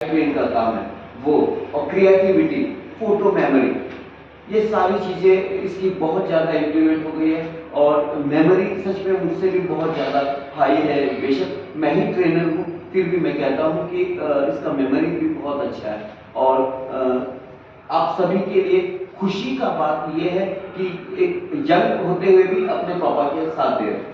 Brain का काम है वो, और क्रिएटिविटी, फोटो मेमोरी, ये सारी चीजें इसकी बहुत ज्यादा इंप्लीमेंट हो गई है। और मेमोरी सच में मुझसे भी बहुत ज्यादा हाई है, बेशक मैं ही ट्रेनर हूँ फिर भी मैं कहता हूँ कि इसका मेमोरी भी बहुत अच्छा है। और आप सभी के लिए खुशी का बात यह है कि एक यंग होते हुए भी अपने पापा के साथ दे रहे हैं।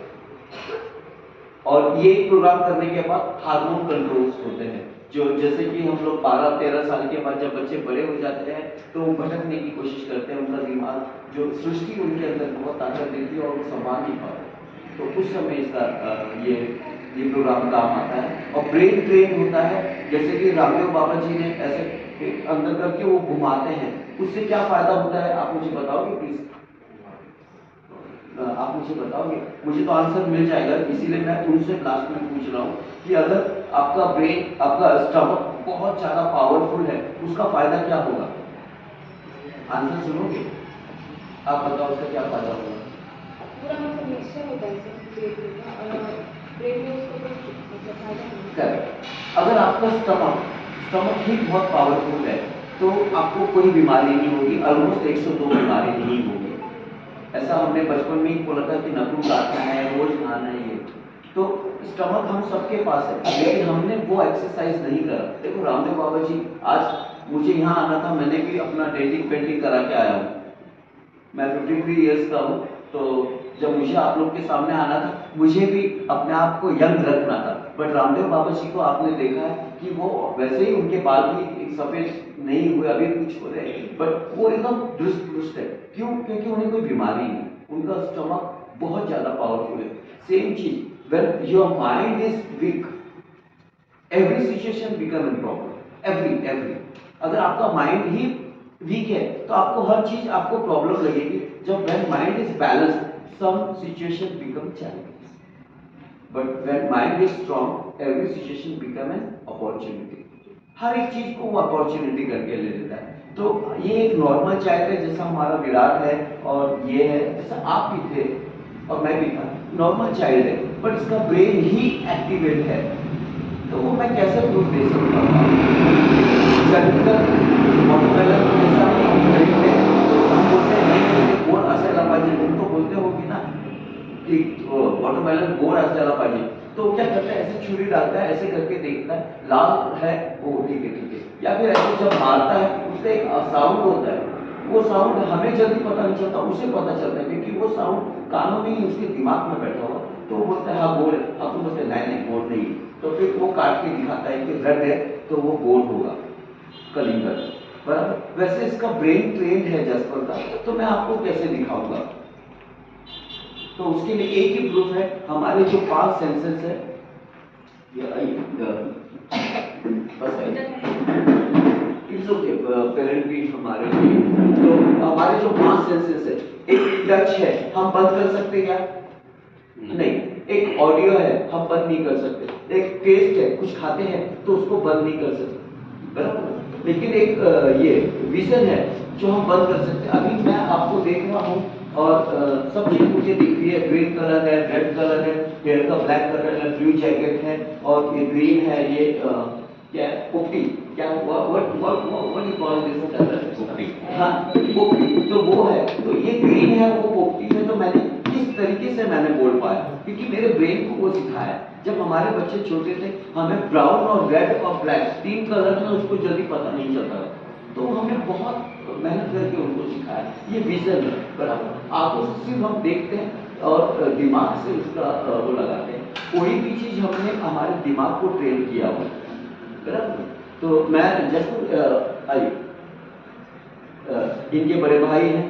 और ये प्रोग्राम करने के बाद हार्मोन कंट्रोल्स होते हैं, जो जैसे कि हम लोग 12-13 साल के बाद जब बच्चे बड़े हो जाते हैं तो वो भटकने की कोशिश करते हैं, उनका दिमाग जो सृष्टि उनके अंदर बहुत ताकत देती है और वो संभाल नहीं पाते, तो उस समय इसका ये प्रोग्राम काम आता है। और ब्रेन ट्रेन होता है, जैसे कि रामदेव बाबा जी ने ऐसे अंदर करके वो घुमाते हैं, उससे क्या फायदा होता है आप मुझे बताओगे प्लीज? आप मुझे बताओगे? मुझे तो आंसर मिल जाएगा, इसीलिए मैं उनसे लास्ट में पूछ रहा हूँ कि अगर आपका ब्रेन, आपका स्टमक बहुत ज्यादा पावरफुल है, उसका फायदा क्या होगा? आंसर सुनोगे? आप बताओ उसका क्या फायदा होगा? पूरा मतलब मिक्सचर होता है ब्रेन का, और ब्रेन में उसको मतलब फायदा नहीं। करेक्ट। अगर आपका स्टमक ही बहुत पावरफुल है तो आपको कोई बीमारी नहीं होगी, ऑलमोस्ट 102 बीमारी नहीं होगी। ऐसा हमने बचपन में ही बोला था कि नखून काटना है, रोज खाना है, ये तो स्टमक हम सबके पास है, लेकिन हमने वो एक्सरसाइज नहीं करा। देखो रामदेव बाबा जी, आज मुझे यहाँ आना था, मैंने भी अपना डेंटिंग पेंटिंग करा के आया हूँ, मैं 53 ईयर्स का हूँ, तो जब मुझे आप लोग के सामने आना था मुझे भी अपने आप को यंग रखना था, बट रामदेव बाबा जी को आपने देखा है कि वो वैसे ही उनके बाल भी सफेद नहीं हुए, अभी कुछ हो रहे हैं, बट वो एकदम दुरुस्त दुरुस्त है। क्यों? क्योंकि उन्हें कोई बीमारी नहीं, उनका स्टमक बहुत ज्यादा पावरफुल है। सेम चीज, when your mind is weak, every situation become a problem, every अगर आपका माइंड ही वीक है तो आपको हर चीज आपको प्रॉब्लम लगेगी। जब when mind is balanced, some situation become challenges, but when mind is strong, every situation become an opportunity। हर एक चीज को वो अपॉर्चुनिटी करके ले लेता है। तो ये एक नॉर्मल चाइल्ड है, जैसा हमारा विराट है और ये है, जैसा आप भी थे और मैं भी था, नॉर्मल चाइल्ड है, बट इसका ब्रेन ही एक्टिवेट है। तो वो मैं कैसे प्रूफ दे सकता हूँ? वॉटरमेलन जैसा खरीदते हैं तो हम बोलते हैं गोड असायला पाहिजे, तुम तो बोलते होगी ना कि वॉटरमेलन गोड असायला पाहिजे, तो क्या करता है, ऐसे छुरी डालता है, ऐसे करके देखता है, लाल है, ओ ठीक है ठीक है, या फिर ऐसे जब मारता है उससे एक साउंड होता है, वो साउंड हमें जल्दी पता नहीं चलता, उसे पता चलता है, क्योंकि वो साउंड कानों में ही उसके दिमाग में बैठा हुआ, तो वो बोलता है हाँ गोड है, अब तुम बोलते हैं नहीं गोड नहीं, तो फिर वो काट के दिखाता है कि रेड है तो वो गोड होगा, कलिंगर, बराबर। वैसे इसका ब्रेन ट्रेन है जसपर का, तो मैं आपको कैसे दिखाऊंगा? तो उसके लिए एक ही प्रूफ है, हमारे जो 5 सेंसेस है, ये बस इट्स ओके, पेरेंट भी हमारे लिए, तो हमारे जो 5 सेंसेस है, एक टच है, हम बंद कर सकते क्या? नहीं। एक ऑडियो है, हम बंद नहीं कर सकते। एक टेस्ट है, कुछ खाते हैं तो उसको बंद नहीं कर सकते, बराबर। लेकिन एक ये विजन है जो हम बंद कर सकते हैं। अभी मैं आपको देख रहा हूँ और सब चीज मुझे दिख रही है, ग्रीन कलर है, रेड कलर है, हेयर का ब्लैक कलर है, ब्लू जैकेट है, और ये ग्रीन है, ये क्या है, पोपटी, क्या what you call this colour? पोपटी। हाँ पोपटी, तो वो है, तो ये ग्रीन है, वो पोपटी है, तो मैंने किस तरीके से मैंने बोल पाया, क्योंकि मेरे ब्रेन को वो सिखाया। जब हमारे बच्चे छोटे थे, हमें ब्राउन और रेड और ब्लैक 3 कलर में उसको जल्दी पता नहीं चलता, तो हमने बहुत मेहनत करके उनको सिखाया। ये विजन है, बराबर। आंखों से सिर्फ हम देखते हैं और दिमाग से उसका वो लगाते हैं। कोई भी चीज हमने हमारे दिमाग को ट्रेन किया हुआ, बराबर। तो मैं जस्ट आई इनके बड़े भाई हैं,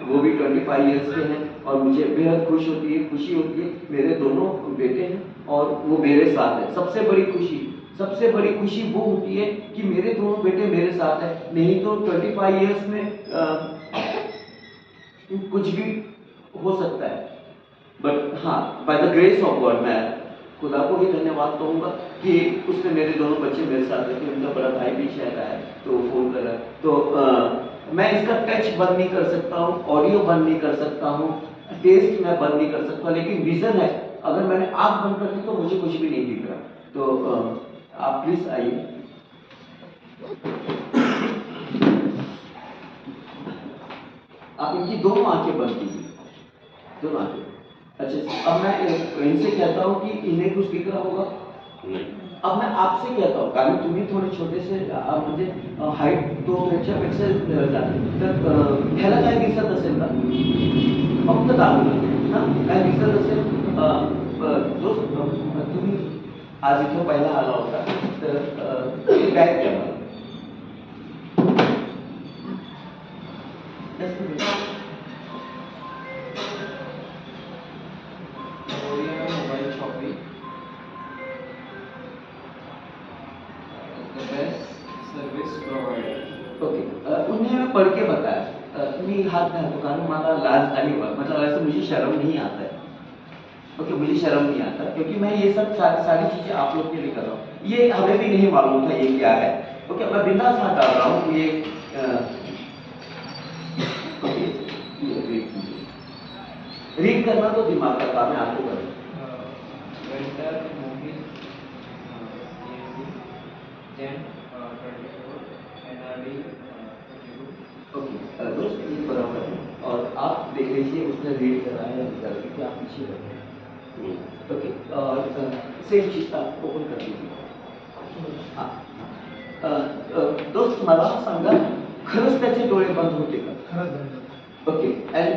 वो भी 25 ईयर्स के हैं, और मुझे बेहद खुशी होती है, मेरे दोनों बेटे हैं और वो मेरे साथ है। सबसे बड़ी खुशी वो होती है कि मेरे दोनों बेटे मेरे साथ है, नहीं तो 25 ईयर्स में कुछ भी हो सकता है, बट हाँ by the grace of God मैं खुदा को भी धन्यवाद कहूँगा कि उसने मेरे दोनों बच्चे मेरे साथ रखे। उनका बड़ा भाई भी शहर आया है तो फोन कर रहा है, तो मैं इसका टच बंद नहीं कर सकता हूँ, ऑडियो बंद नहीं कर सकता हूँ, टेस्ट मैं बंद नहीं कर सकता, लेकिन विजन है, अगर मैंने आँख बंद कर दी तो मुझे कुछ भी नहीं दिख रहा। तो आप प्लीज आइए। आप इनकी दोनों आंखें बंद कीजिए, दोनों आंखें। अच्छा, अब मैं इनसे कहता हूँ कि इन्हें कुछ दिख रहा होगा? अब मैं आपसे कहता हूँ, कारण तुम्ही थोडे छोटेसे म्हणजे हाईट तो ह्याच्यापेक्षा तर ह्याला काय दिसत असेल का? फक्त दाखवलं ना, काय दिसत असेल? दोस्त तुम्ही आज इथं पहिला आला होता, तर बॅग द्या मला. Just a minute. Mobile shopping the best service provider. Okay, उन्हें मैं पढ़ के बताया, तुम्ही हाथ में तो कारण मला लाज नहीं हुआ, मतलब ऐसे मुझे शर्म नहीं आता है. ओके, मुझे शर्म नहीं आता क्योंकि मैं ये सब सारी चीजें आप लोग के लिए कर रहा हूँ. ये हमें भी नहीं मालूम था ये क्या है. ओके, मैं बिंदास हाथ डाल रहा हूँ. ये ओके, रीड करना तो दिमाग का काम है, आपको करना. वेंटर मोहित जेन 24 एनआरडी. ओके, दोस्त ये बराबर है. और आप देख लीजिए उसने रीड करा है या नहीं करा, क्योंकि आप पीछे बैठे हैं. ओके, और सेम चीज आप ओपन कर दीजिए. हाँ, दोस्त मला सांगा, खरंच त्याचे डोळे बंद होते का? ओके, एंड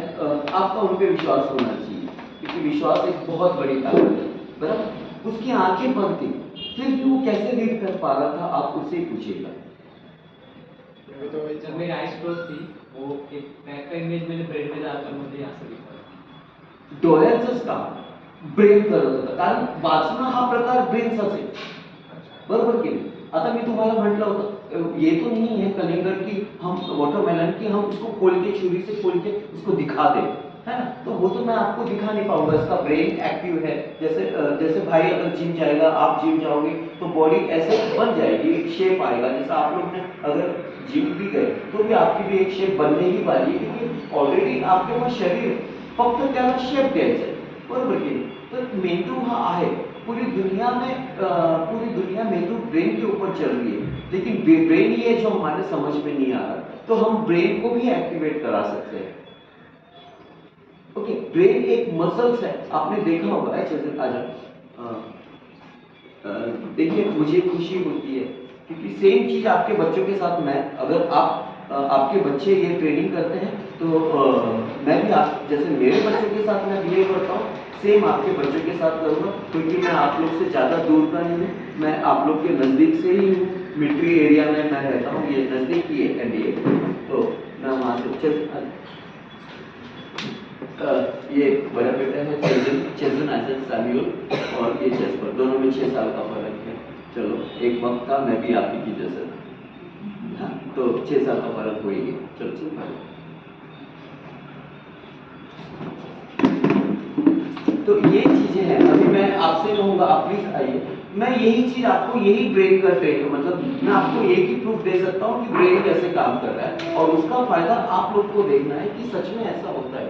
आपका उन पे विश्वास होना चाहिए, क्योंकि विश्वास एक बहुत बड़ी ताकत है. बराबर, उसकी आंखें बंद थी, फिर भी वो कैसे रीड कर पा रहा था, आप उससे ही पूछिएगा. जब मेरी आईज क्लोज थी, वो एक बैक का इमेज मैंने ब्रेन में डालकर मुझे यहाँ से दिखा. डोळ्यांचंच काम ब्रेन करत होतं, कारण वाचणं हा प्रकार ब्रेनचाच आहे. बरोबर की नहीं? आता मी तुम्हाला म्हटलं होतं, ये तो नहीं है कलिंगड की हम वाटरमेलन की हम उसको खोल के छुरी से खोल के उसको दिखा दें, है ना? तो वो तो मैं आपको दिखा नहीं पाऊंगा. इसका ब्रेन एक्टिव है. जैसे भाई अगर जिम जाएगा, आप जिम जाओगे, तो बॉडी ऐसे बन जाएगी, एक शेप आएगा. जैसा आप लोग ने अगर जिम भी गए तो भी आपकी भी एक शेप बनने ही वाली है, क्योंकि ऑलरेडी आपके पास शरीर आहे, फक्त त्याला शेप द्यायचा आहे. बरोबर की नाही? तर मेंदू हा आहे. पूरी दुनिया मेंदू ब्रेन के ऊपर चल रही है, लेकिन ब्रेन ही है जो हमारे समझ में नहीं आ रहा. तो हम ब्रेन को भी एक्टिवेट करा सकते हैं. ओके, ब्रेन एक मसल्स है, आपने देखा होगा. देखिए, मुझे खुशी होती है क्योंकि सेम चीज आपके बच्चों के साथ मैं, अगर आपके बच्चे ये ट्रेनिंग करते हैं तो मैं भी जैसे मेरे बच्चों के साथ मैं बिहेव करता हूँ, सेम आपके बच्चों के साथ करूँगा. क्योंकि मैं आप लोग से ज़्यादा दूर का नहीं हूँ, मैं आप लोग के नज़दीक से ही हूँ. मिलिट्री एरिया में मैं रहता हूँ, ये नज़दीक ही है एनडीए. तो मैं वहाँ से ये बड़ा बेटा है चेजन आइजन सैमुअल, और ये चेस्पर, दोनों में 6 साल का फर्क है. चलो, एक वक्त था मैं भी आप ही की जैसे, हाँ, तो 6 साल का फर्क हो ही गया. चलो चलो. तो ये चीजें हैं. अभी मैं आपसे कहूँगा, आप प्लीज आइए. मैं यही चीज आपको, यही ब्रेन का ट्रेन, मतलब मैं आपको एक ही प्रूफ दे सकता हूँ कि ब्रेन कैसे काम कर रहा है, और उसका फायदा आप लोग को देखना है कि सच में ऐसा होता है.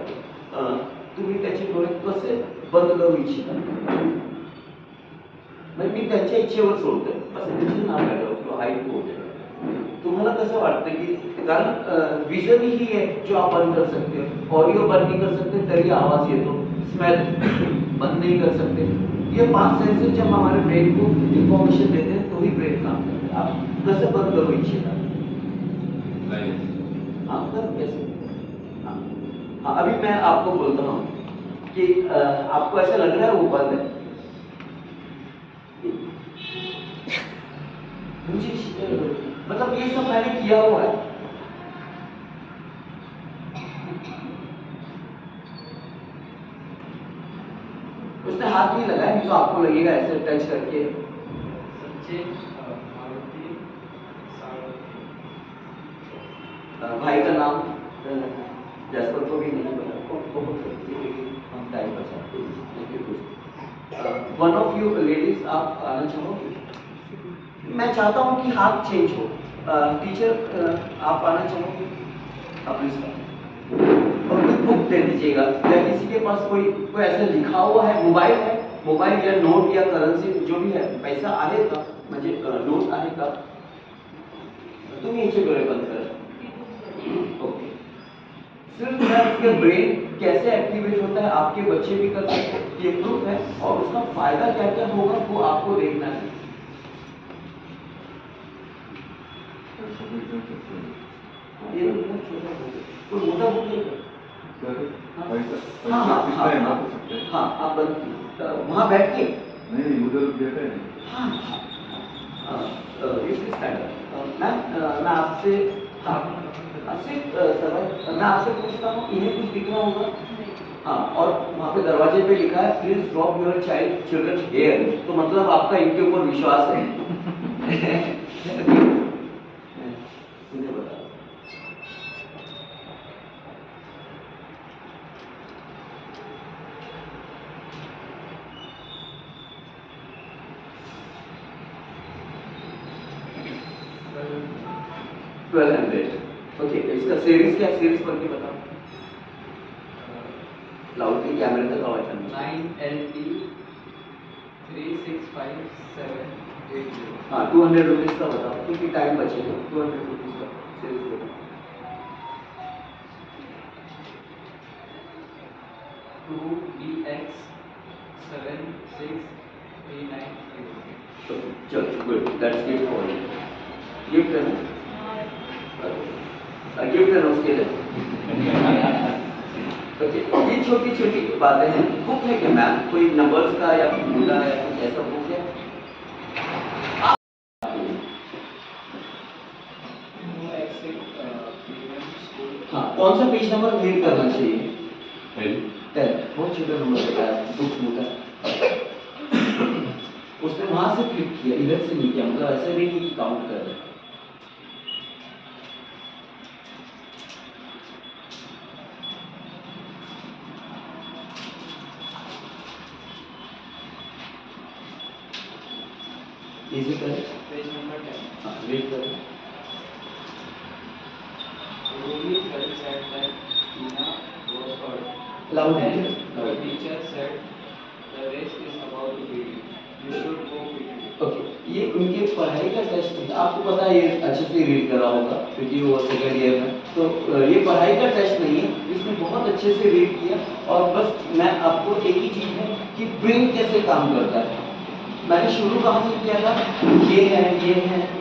तुम्ही त्याचे डोळे कसे बंद करू इच्छिता? मी त्यांच्या इच्छेवर सोडतोय, असं त्याची नाव आहे किंवा हाईट वगैरे. तुम्हाला कसं वाटतं की, कारण विजन ही है जो आप बंद कर सकते हो, ऑडियो बंद नहीं कर सकते तभी आवाज येतो, स्मेल बंद नहीं कर सकते. ये 5 सेंसेस जब हमारे ब्रेन को इंफॉर्मेशन देते हैं तो ही ब्रेन काम करता है. आप कैसे बंद करो इच्छिता? आप कर कैसे? हाँ, अभी मैं आपको बोलता हूँ कि आपको ऐसा लग रहा है वो बंद है. मुझे मतलब ये सब मैंने किया हुआ है. उसने हाथ नहीं लगाया, नहीं तो आपको लगेगा ऐसे टच करके. भाई का नाम जैस्पर को भी नहीं पता, हम टाइम बचाते हैं. वन ऑफ यू लेडीज, आप आना चाहोगे? मैं चाहता हूँ कि हाथ चेंज हो. टीचर, आप आना चाहोगे? अपनी और कोई बुक दे दीजिएगा, या किसी के पास कोई ऐसा लिखा हुआ है, मोबाइल या नोट या करन्सी जो भी है, पैसा आहे का, म्हणजे नोट आहे का? तुम्ही याचे डोळे बंद करा. ओके. सिर्फ मैं उसके ब्रेन कैसे एक्टिवेट होता है आपके बच्चे भी कर सकते हैं, ये प्रूफ है. और उसका फायदा क्या क्या होगा वो आपको देखना है. ये बहुत छोटा हो गया, कोई मोटा हो गया. हाँ हाँ हाँ हाँ हाँ आप बंद वहाँ बैठ के नहीं उधर बैठे हैं. हाँ हाँ मैम मैं आपसे मैं आपसे पूछता हूँ इन्हें कुछ दिख रहा होगा. हाँ और वहाँ पे दरवाजे पे लिखा है please drop your children here, तो मतलब आपका इनके ऊपर विश्वास है. मुझे बताओ. $1200. ओके इसका सीरीज क्या, सीरीज पढ़ के बताओ. लाउडली कैमरे तक आवाज करना. 9LT 365780. हाँ 200 रुपीज का बताओ क्योंकि टाइम बचेगा. 200 रुपीज का सीरीज बताओ. 2DX 7639. चलो good, that's gift for you. Gift है ना, गिफ्ट है ना उसके लिए. ओके ये छोटी छोटी बातें हैं. बुक है क्या मैम, कोई नंबर्स का या फॉर्मूला या कुछ ऐसा बुक है? हाँ कौन सा पेज नंबर रीड करना चाहिए? 10. बहुत छोटा नंबर बताया बुक मोटा. उसने वहां से क्लिक किया, इधर से नहीं किया, मतलब ऐसा नहीं कि काउंट कर रहे. इजी करें. Page number 10. हाँ रीड करें. Rohit felt sad that Tina was hurt. Loud Then है. the teacher said, "The race is about to begin. You should go quickly." Okay ये उनके पढ़ाई का टेस्ट है. आपको पता है ये अच्छे से रीड करा होगा क्योंकि वो सेकंड ईयर में. तो ये पढ़ाई का टेस्ट नहीं है, इसने बहुत अच्छे से रीड किया. और बस मैं आपको एक ही चीज है कि ब्रेन कैसे काम करता है. मैंने शुरू कहाँ से किया था, ये है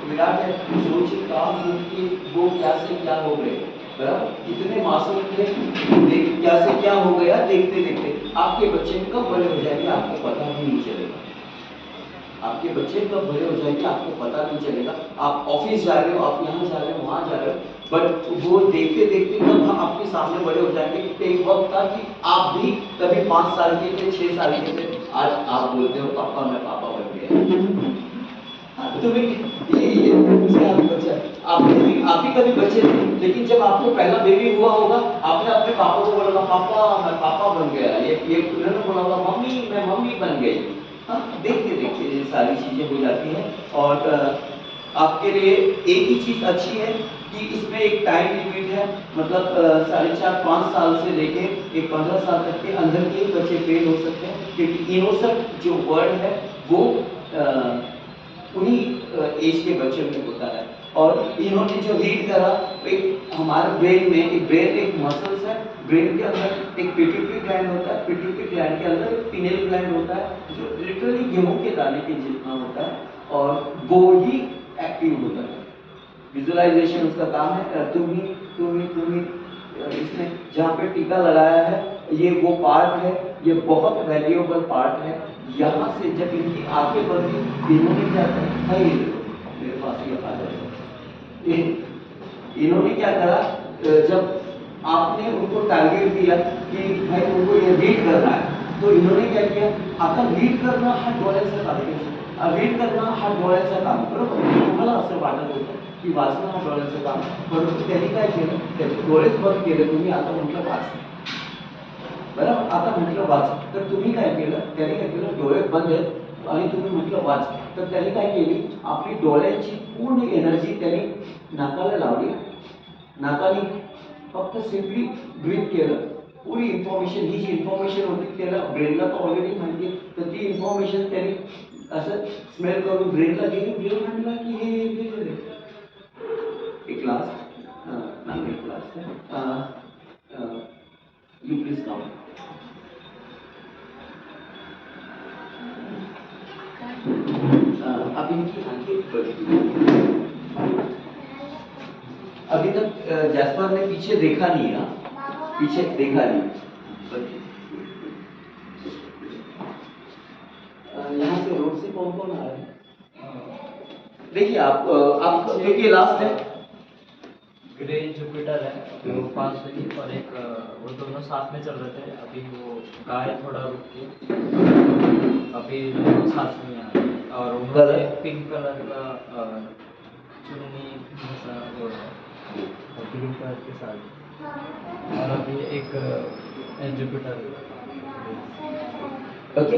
विराट है. सोचिए काम कि वो क्या से क्या हो गए. बराबर कितने मासूम थे, देख क्या से क्या हो गया देखते देखते. आपके बच्चे कब बड़े हो जाएंगे आपको पता भी नहीं चलेगा. आपके बच्चे कब बड़े हो जाएंगे आपको पता नहीं चलेगा. आप ऑफिस जा रहे हो, आप यहाँ जा रहे हो, वहाँ जा रहे हो, बट वो देखते देखते कब हम आपके सामने बड़े हो जाएंगे. एक वक्त था कि आप भी कभी 5 साल के थे, 6 साल के थे, आज आप बोलते हो पापा मैं पापा बन गया. तुम्हें ये उसका बच्चा आप भी कभी बच्चे थे, लेकिन जब आपको पहला बेबी हुआ होगा आपने अपने पापा को बोला पापा मैं पापा बन गया. ये उन्होंने बोला होगा मम्मी मैं मम्मी बन गई. हाँ देखते देखते ये सारी चीजें हो जाती हैं. और आपके लिए एक ही चीज अच्छी है कि इसमें एक टाइम लिमिट है. मतलब 4.5-5 साल से लेके एक 15 साल तक के अंदर के बच्चे फेल हो सकते हैं क्योंकि इनोसेंट जो वर्ड है वो उन्हीं एज के बच्चे में होता है. और इन्होंने जो रीड करा एक हमारे ब्रेन में एक मसल्स है. ब्रेन के अंदर एक पिट्यूटरी ग्लैंड होता है. पिट्यूटरी ग्लैंड के अंदर एक पिनेल ग्लैंड होता है जो लिटरली गेहूं के दाने के जितना होता है और वो ही एक्टिव होता है. विजुअलाइजेशन उसका काम है. तुम्ही इसने जहाँ पे टीका लगाया है ये वो पार्ट है, ये बहुत वैल्यूएबल पार्ट है. यहाँ से जब इनकी आंखें बंदी इन्होंने क्या करा, मेरे पास ये आ जाएगा. इन्होंने क्या करा, जब आपने उनको टारगेट दिया कि भाई उनको ये रीड करना है, तो इन्होंने क्या किया, आता रीड करना हा डोळ्याचं काम. रीड करना हा डोळ्याचं काम. बरोबर तुम्हाला असं वाटत होतं की वाचणं हा डोळ्याचं काम, परंतु त्यांनी काय केलं, त्याचे डोळेच बंद केले. तुम्ही आता म्हटलं वाच, बरोबर आता म्हटलं वाच, तर तुम्ही काय केलं, त्यांनी काय केलं, डोळे बंद आहेत आणि तुम्ही म्हटलं वाच, तर त्यांनी काय केली, आपली डोळ्यांची पूर्ण एनर्जी त्यांनी नाकाला लावली. नाकाने फक्त सिम्पली ब्रीथ केलं. पूरी इन्फॉर्मेशन ही जी इन्फॉर्मेशन होती त्याला ब्रेनला तर ऑलरेडी माहिती आहे, तर ती इन्फॉर्मेशन त्यांनी असं स्मेल करून ब्रेनला गेली. ब्रेन म्हटलं की हे यू प्लीज कम। अब इनकी आंखें बड़ी, अभी तक जैस्पर ने पीछे देखा नहीं है, पीछे देखा नहीं। यहाँ से रोड से कौन कौन आ रहा है? देखिए आप देखिए लास्ट है ग्रे जुपिटर है, वो 5 बजे और एक वो दोनों साथ में चल रहे थे। अभी वो गाय थोड़ा रुक के अभी दोनों साथ में आ रहे हैं और उन्होंने पिंक कलर का चुन्नी जैसा वो है और ग्रीन कलर के साथ और अभी एक जुपिटर। ओके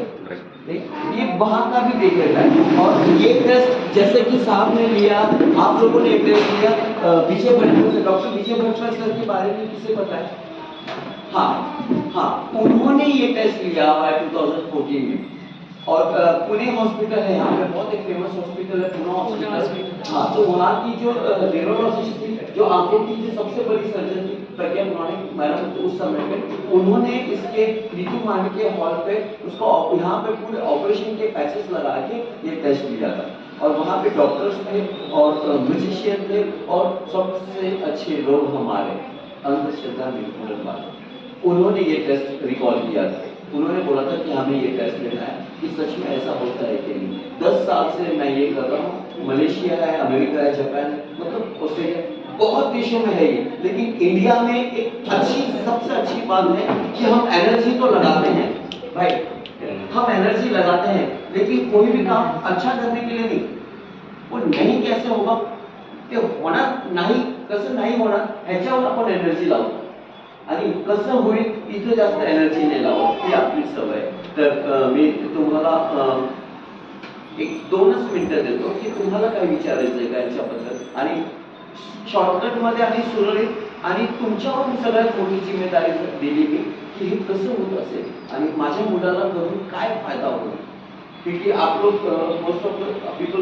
ये वहां का भी देख लेता है। और ये टेस्ट जैसे कि साहब ने लिया, आप लोगों ने एक टेस्ट लिया विजय भटकर से, डॉक्टर विजय भटकर सर के बारे में किसे पता है? हाँ, उन्होंने ये टेस्ट लिया है 2014 में। और पुणे हॉस्पिटल है यहाँ पे, बहुत एक फेमस हॉस्पिटल है पुणे हॉस्पिटल। हाँ, तो वहाँ की जो न्यूरोलॉजिस्ट थी, जो आंखों की जो सबसे बड़ी सर्जन थी प्रज्ञा पुराणिक मैडम, तो उस समय में उन्होंने इसके नीतू मांडके हॉल पे उसको यहाँ पे पूरे ऑपरेशन के पैचेस लगा के ये टेस्ट लिया था। और वहाँ पे डॉक्टर्स थे और म्यूजिशियन थे और सबसे अच्छे लोग हमारे अंधश्रद्धा निर्मूलन वाले, उन्होंने ये टेस्ट रिकॉल किया था। उन्होंने बोला था कि हमें ये टेस्ट लेना है कि सच में ऐसा होता है कि नहीं। 10 साल से मैं ये कर रहा हूँ, मलेशिया है, अमेरिका है, जापान, मतलब ऑस्ट्रेलिया, बहुत देशों में है ये। लेकिन इंडिया में एक अच्छी, सबसे अच्छी बात है कि हम एनर्जी तो लगाते हैं भाई, हम एनर्जी लगाते हैं, लेकिन कोई भी काम अच्छा करने के लिए नहीं, वो नहीं कैसे होगा ते होणार नाही, कसं नाही होणार ह्याच्यावर आपण एनर्जी लावतो आणि कसं होईल इथे जास्त एनर्जी नाही लावत, ही आपली सवय आहे। तर मी तुम्हाला एक 2च मिनिटं देतो की तुम्हाला काय विचारायचं आहे का याच्याबद्दल, आणि शॉर्टकट मध्ये आणि सुरळीत, आणि तुमच्यावर मी सगळ्यात मोठी जिम्मेदारी दिली मी की हे कसं होत असेल आणि माझ्या मुलाला करून काय फायदा होईल। क्योंकि आप लोग मोस्ट ऑफ पीपल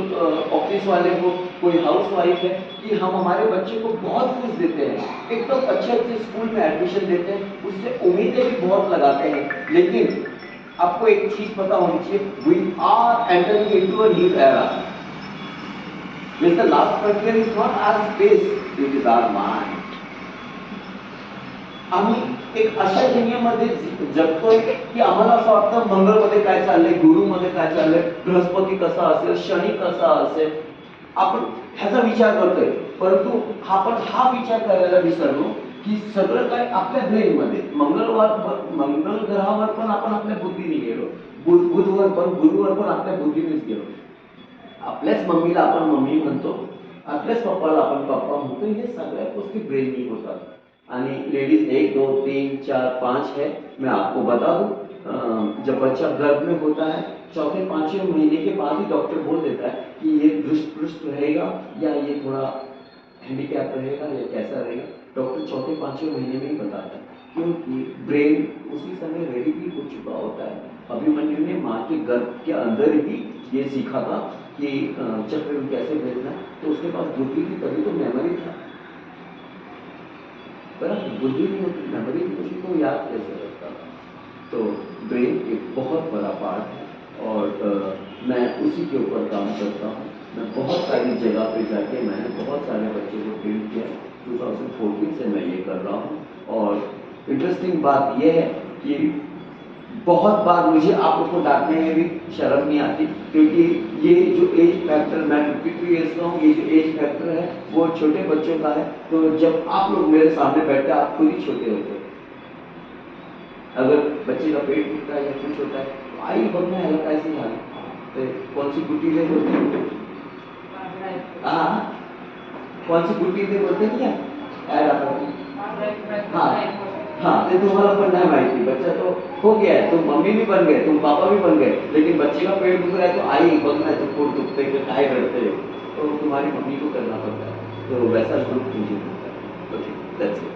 ऑफिस वाले हो, कोई हाउस वाइफ है, कि हम हमारे बच्चे को बहुत कुछ देते हैं, एक तो अच्छे अच्छे स्कूल में एडमिशन देते हैं, उससे उम्मीदें भी बहुत लगाते हैं, लेकिन आपको एक चीज पता होनी चाहिए, we are entering into a new era. The last frontier is not our space, it is our mind. आम्ही एक अशा दुनियेमध्ये जगतोय की आम्हाला असं वाटतं मंगळमध्ये काय चाललंय, गुरुमध्ये काय चाललंय, बृहस्पती कसा असेल, शनी कसा असेल, आपण ह्याचा विचार करतोय। परंतु आपण हा विचार करायला विसरलो की सगळं काय आपल्या ब्रेन मध्ये, मंगळ ग्रहावर पण आपण आपल्या बुद्धीने गेलो, बुधवर पण, गुरुवर पण आपल्या बुद्धीनेच गेलो, आपल्याच मम्मीला आपण मम्मी म्हणतो, आपल्याच पप्पाला आपण पप्पा म्हणतो, हे सगळ्या गोष्टी ब्रेननी होतात। आणि लेडीज 1 2 3 4 5 है, मैं आपको बता दूं, जब बच्चा गर्भ में होता है 4-5 महीने के बाद ही डॉक्टर बोल देता है कि ये दुष्ट रहेगा या ये थोड़ा हैंडीकैप रहेगा या कैसा रहेगा, डॉक्टर 4-5 महीने में ही बताता है, क्योंकि ब्रेन उसी समय रेडी भी हो चुका होता है। अभिमन्यु ने माँ के गर्भ के अंदर ही ये सीखा था कि चक्र कैसे भेजना, तो उसके पास बुद्धि थी, तभी तो मेमोरी था, पर बुद्धि नहीं होती, मेमोरी नहीं होती, तो याद कैसे रखता था। तो ब्रेन एक बहुत बड़ा पार्ट है और मैं उसी के ऊपर काम करता हूँ। मैं बहुत सारी जगह पे जाके मैंने बहुत सारे बच्चों को ट्रेन किया, 2014 से मैं ये कर रहा हूँ। और इंटरेस्टिंग बात यह है कि बहुत बार मुझे आप लोग को डांटने में भी शर्म नहीं आती, क्योंकि ये जो एज फैक्टर, मैं 52 ईयर्स का हूँ, ये जो एज फैक्टर है वो छोटे बच्चों का है। तो जब आप लोग मेरे सामने बैठते हैं, आप खुद ही छोटे होते हैं। अगर बच्चे का पेट टूटता है या कुछ होता है तो आई बघना ह्याला काय से झालं, तो कौन सी गुटी दे बोलते हैं, हाँ कौन सी गुटी दे बोलते हैं क्या, ऐड आता है, हाँ हाँ, तो तुम्हाला पण नहीं माहिती, बच्चा तो हो गया है, तुम मम्मी भी बन गए, तुम पापा भी बन गए, लेकिन बच्चे का पेट दुख रहा है तो आई बघना तो पोट दुखते हैं, काय करते हो, तो तुम्हारी मम्मी को करना पड़ता है, तो वैसा ग्रुप मुझे होता है। Okay, that's it.